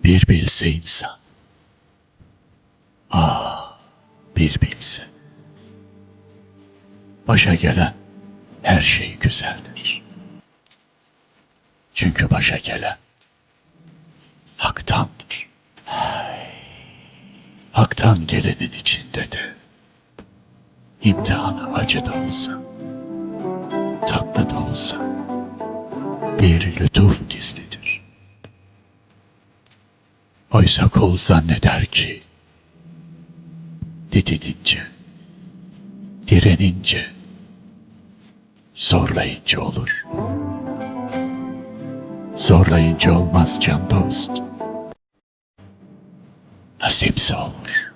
Bir bilse insan, bir bilse. Başa gelen her şey güzeldir. Çünkü başa gelen haktandır. Haktan gelenin içinde de imtihanı acı da olsa, tatlı da olsa bir lütuf gizlidir. Oysa kul zanneder ki didinince, direnince, zorlayınca olur. Zorlayınca olmaz can dost. Nasipse olur.